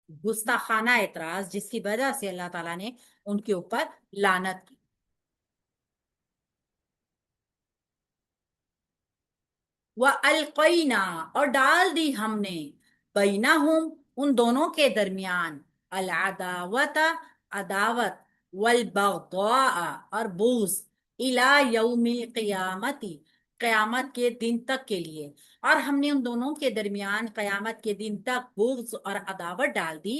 गुस्ताखाना एतराज जिसकी वजह से अल्लाह ताला ने उनके ऊपर लानत की। व अलकैना, और डाल दी हमने, बैनहुम, उन दोनों के दरमियान, अल अदावत, अदावत, वल बगदा, और बूज, इला यौमिल क़ियामती, क़यामत के दिन तक के लिए। और हमने उन दोनों के दरमियान क़यामत के दिन तक बुग़्ज़ और अदावत डाल दी।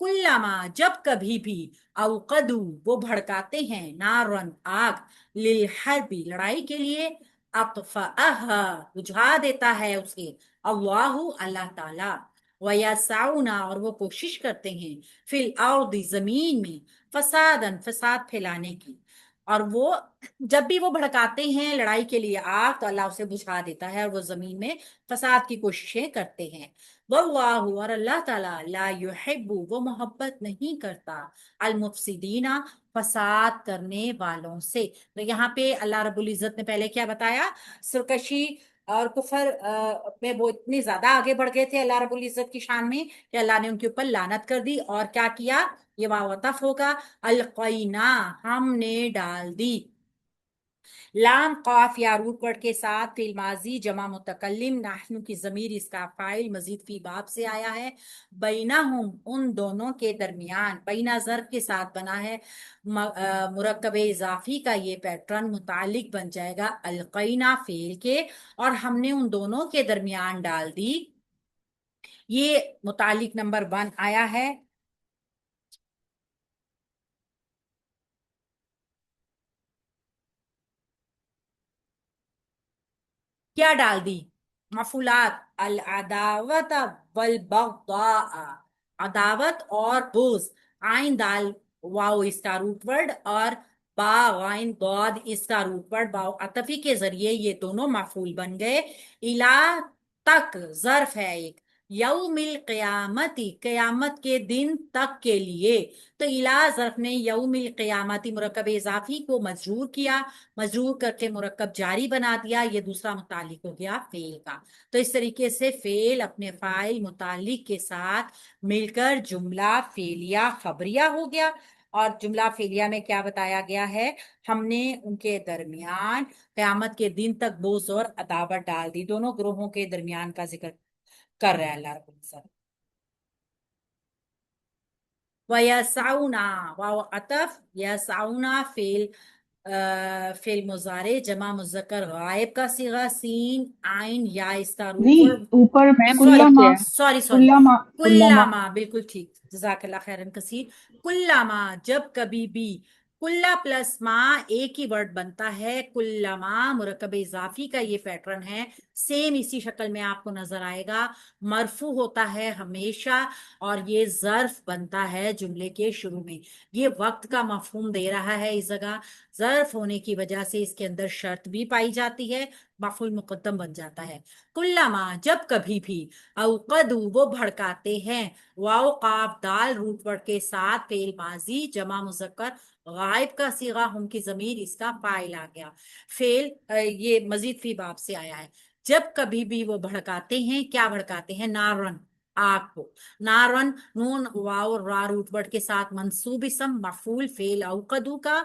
कुल्लमा, जब कभी भी, अवकदू, वो भड़काते हैं, नारन, आग, लिल हर्बी, लड़ाई के लिए, अतफ़अहा, बुझा देता है उसे, अल्लाहु, अल्लाह ताला, वयसाउना, और वो कोशिश करते हैं, फिल अर्दी, जमीन में, फसादन, फसाद फैलाने की। और वो जब भी वो भड़काते हैं लड़ाई के लिए आग, तो अल्लाह उसे बुझा देता है और वो जमीन में फसाद की कोशिशें करते हैं। वल्लाहु, और अल्लाह ताला, ला युहिब्बु, वो मोहब्बत नहीं करता, अल मुफसिदीना, फसाद करने वालों से। तो यहाँ पे अल्लाह रब्बुल इज्जत ने पहले क्या बताया, सुरकशी और कुफर में वो इतने ज्यादा आगे बढ़ गए थे अल्लाह रब्बुल इज्जत की शान में कि अल्लाह ने उनके ऊपर लानत कर दी। और क्या किया, ये वावतफ होगा, अलकैना, हमने डाल दी, लाम काफ या रूट वर्ड के साथ फिल माजी जमा मुतकल्लिम, नाहनु की जमीर इसका फाइल मजीद फी बाब से आया है। बैनाहुम, उन दोनों के दरमियान, बैना ज़र्फ के साथ बना है, मुरक्कब इजाफी का ये पैटर्न मुतालिक बन जाएगा अलकैना फेल के, और हमने उन दोनों के दरमियान डाल दी। ये मुतालिक नंबर 1 आया है। क्या डाल दी, मफूलात, अल अदावत वल बगदा, अदावत और बुग़्ज़, आइन दाल वाओ इसका रूट वर्ड, और बा गाइन दौद इसका रूट वर्ड, बाओ अतफी के जरिए ये दोनों मफूल बन गए। इला, तक जर्फ है एक, यौमिल क़यामती, क़यामत के दिन तक के लिए। तो इला जर्फ ने यौमिल क़यामती मुरक्कब इजाफी को मजरूर किया, मजरूर करके मुरक्कब जारी बना दिया, ये दूसरा मुतालिक हो गया फेल का। तो इस तरीके से फेल अपने फाइल मुतालिक के साथ मिलकर जुमला फेलिया खबरिया हो गया। और जुमला फेलिया में क्या बताया गया है, हमने उनके दरमियान क़यामत के दिन तक बोझ और अदावत डाल दी, दोनों ग्रोहों के दरमियान का जिक्र कर रहा है अल्लाह रब्बुल इज्जत। वयसाउना, वाव अतफ, यसाउना फेल, फेल मुजारे जमा मुजक्कर गायब का सीगा, सीन आइन या इसका रूट नहीं, वर्ड, ऊपर मैम सॉरी ऊपर से कुल्लामा, है। Sorry sorry, कुल्लामा, कुल्लामा। कुल्लामा, बिल्कुल ठीक, जजाकल्ला खैरन कसीर। कुल्लामा, जब कभी भी, कुल्ला प्लस मा एक ही वर्ड बनता है, कुल्लामा मुरक्कब इजाफी का ये पैटर्न है, सेम इसी शक्ल में आपको नजर आएगा, मरफू होता है हमेशा, और ये जर्फ बनता है जुमले के शुरू में। ये वक्त का मफहूम दे रहा है इस जगह, जर्फ होने की वजह से इसके अंदर शर्त भी पाई जाती है, मफूल मुकद्दम बन जाता है। कुल्लामा, जब कभी भी, अवकदू, वो भड़काते हैं, वाओ काफ दाल रूट वर्ड के साथ फेल माजी जमा मुजक्कर गायब का सीगा, हम की जमीर इसका फाइल आ गया। फेल ये मजीद फी बाब से आया है। जब कभी भी वो भड़काते हैं, क्या भड़काते हैं, नारन, आग को, नारन, नून वाव रा रूट वर्ड के साथ मंसूब इसम मफूल फेल अवकदू का।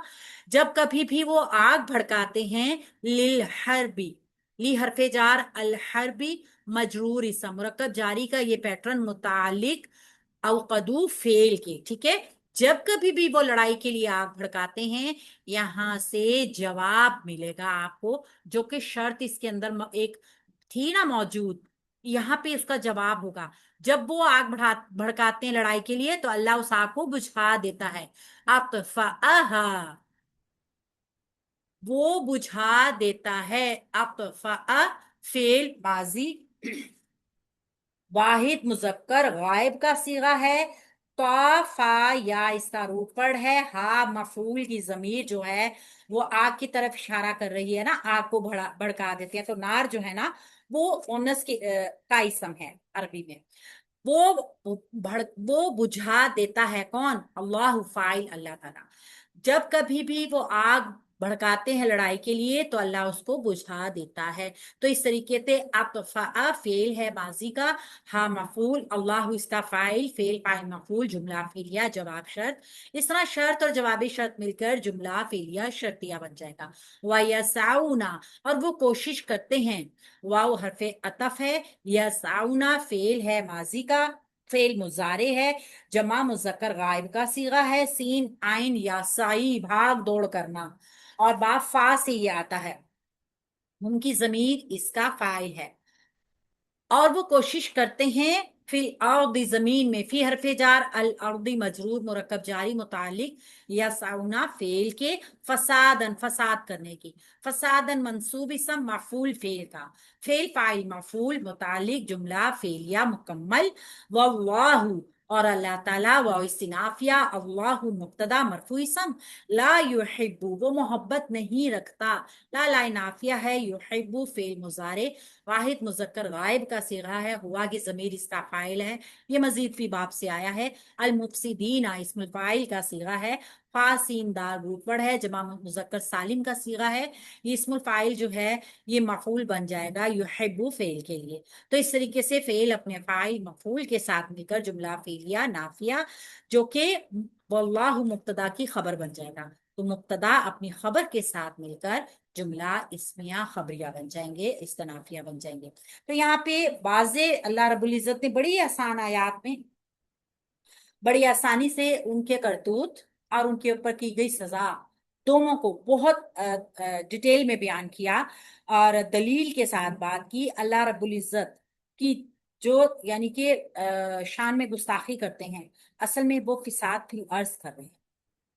जब कभी भी वो आग भड़काते हैं, लिल हरबी, ली हरफे जार, अल हरबी मजरूर इसम, मुरक्कब जारी का ये पैटर्न मुतालिक अवकदू फेल के, ठीक है। जब कभी भी वो लड़ाई के लिए आग भड़काते हैं, यहां से जवाब मिलेगा आपको, जो कि शर्त इसके अंदर एक थी ना मौजूद, यहाँ पे उसका जवाब होगा। जब वो आग भड़काते हैं लड़ाई के लिए, तो अल्लाह उस आग को बुझा देता है। अतफ़अहा, वो बुझा देता है, अतफ़अ फेल माजी वाहिद मुजक्कर गायब का सीगा है, तौफा या इसका रूट वर्ड है, हा मफूल की जमीर जो है वो आग की तरफ इशारा कर रही है ना, आग को भड़का देती है। तो नार जो है ना, वो ओनस की का इसम है अरबी में। वो बुझा देता है कौन, अल्लाह फाइल, अल्लाह ताला। जब कभी भी वो आग بھڑکاتے ہیں لڑائی کے لیے تو اللہ اس کو بجھا دیتا ہے۔ تو اس طریقے سے اطفاء فعل ہے ماضی کا، ہاں مفعول، اللہ اس کا فاعل، فعل فاعل مفعول، جملہ فعلیہ جواب شرط۔ اس طرح شرط اور جوابی شرط مل کر جملہ فعلیہ شرطیہ بن جائے گا۔ وَيَسْعَوْنَ اور وہ کوشش کرتے ہیں، واو حرف عطف ہے، یسعون فعل ہے ماضی کا، فعل مضارع ہے، جمع مذکر غائب کا صیغہ ہے، سین عین یا سعی بھاگ دوڑ کرنا، اور با فا سے یہ آتا ہے، ان کی ضمیر اس کا فاعل ہے۔ اور وہ کوشش کرتے ہیں فی الارض زمین میں، فی حرف جار، الارض مجرور مرکب جاری متعلق یسعونا فعل کے، فسادن فساد کرنے کی، فسادن منصوب اسم مفعول فعل کا، فعل فاعل مفعول متعلق جملہ فعلیہ مکمل۔ واللہ اور اللہ تعالیٰ، واو استنافیہ، اللہ مبتدا مرفوع اسم، لا یحب وہ محبت نہیں رکھتا، لا لا نافیہ ہے، یحب فعل مضارع واحد مذکر غائب کا صیغہ ہے، ہوا کی ضمیر اس کا فاعل ہے، یہ مزید فی باب سے آیا ہے۔ المفسدین اسم الفاعل کا صیغہ ہے، فا سین دال روٹ ورڈ ہے، جمع مذکر سالم کا صیغہ ہے، یہ اسم الفاعل جو ہے یہ مفعول بن جائے گا یحب فعل کے لیے۔ تو اس طریقے سے فعل اپنے فاعل مفعول کے ساتھ مل کر جملہ فعلیہ نافیہ جو کہ واللہ مبتدا کی خبر بن جائے گا، تو مبتدا اپنی خبر کے ساتھ مل کر جملہ اسمیہ خبریہ بن جائیں گے، استنافیہ بن جائیں گے۔ تو یہاں پہ واضح اللہ رب العزت نے بڑی آسان آیات میں بڑی آسانی سے ان کے کرتوت اور ان کے اوپر کی گئی سزا دونوں کو بہت ڈیٹیل میں بیان کیا، اور دلیل کے ساتھ بات کی۔ اللہ رب العزت کی جو یعنی کہ شان میں گستاخی کرتے ہیں، اصل میں وہ فساد فی الارض کر رہے ہیں،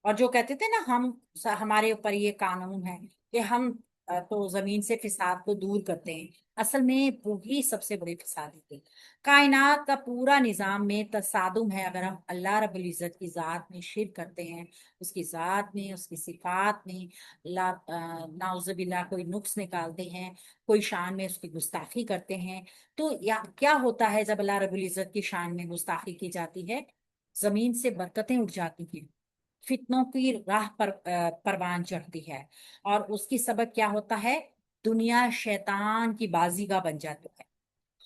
اور جو کہتے تھے نا ہمارے اوپر یہ قانون ہے کہ ہم تو زمین سے فساد کو دور کرتے ہیں، اصل میں وہی سب سے بڑی فساد ہے۔ کائنات کا پورا نظام میں تصادم ہے، اگر ہم اللہ رب العزت کی ذات میں شرک کرتے ہیں، اس کی ذات میں، اس کی صفات میں نعوذ باللہ کوئی نقص نکالتے ہیں، کوئی شان میں اس کی گستاخی کرتے ہیں، تو کیا ہوتا ہے جب اللہ رب العزت کی شان میں گستاخی کی جاتی ہے؟ زمین سے برکتیں اٹھ جاتی ہیں، فتنوں کی راہ پر پروان چڑھتی ہے، اور اس کی سبب کیا ہوتا ہے؟ دنیا شیطان کی بازیگاہ بن جاتی ہے۔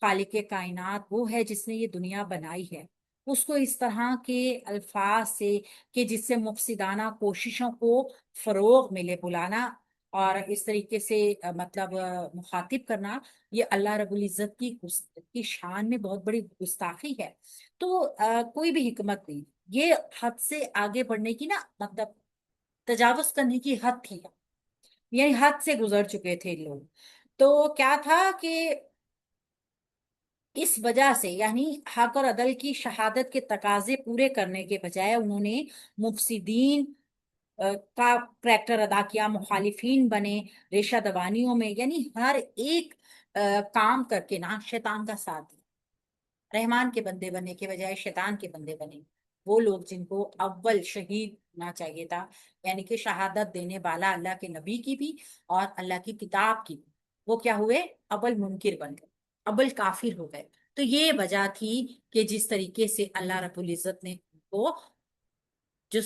خالق کائنات وہ ہے جس نے یہ دنیا بنائی ہے، اس کو اس طرح کے الفاظ سے کہ جس سے مفسدانہ کوششوں کو فروغ ملے، بلانا اور اس طریقے سے مطلب مخاطب کرنا، یہ اللہ رب العزت کی شان میں بہت بڑی گستاخی ہے۔ تو کوئی بھی حکمت نہیں، یہ حد سے آگے بڑھنے کی نا مطلب تجاوز کرنے کی حد تھی، یعنی حد سے گزر چکے تھے لوگ۔ تو کیا تھا کہ اس وجہ سے یعنی حق اور عدل کی شہادت کے تقاضے پورے کرنے کے بجائے انہوں نے مفسدین کا کریکٹر ادا کیا، مخالفین بنے، ریشہ دوانیوں میں، یعنی ہر ایک کام کر کے نا شیطان کا ساتھ دیا، رحمان کے بندے بننے کے بجائے شیطان کے بندے بنے۔ وہ لوگ جن کو اول شہید ہونا چاہیے تھا، یعنی کہ شہادت دینے والا اللہ کے نبی کی بھی اور اللہ کی کتاب کی بھی، وہ کیا ہوئے؟ اول منکر بن گئے، اول کافر ہو گئے۔ تو یہ وجہ تھی کہ جس طریقے سے اللہ رب العزت نے ان کو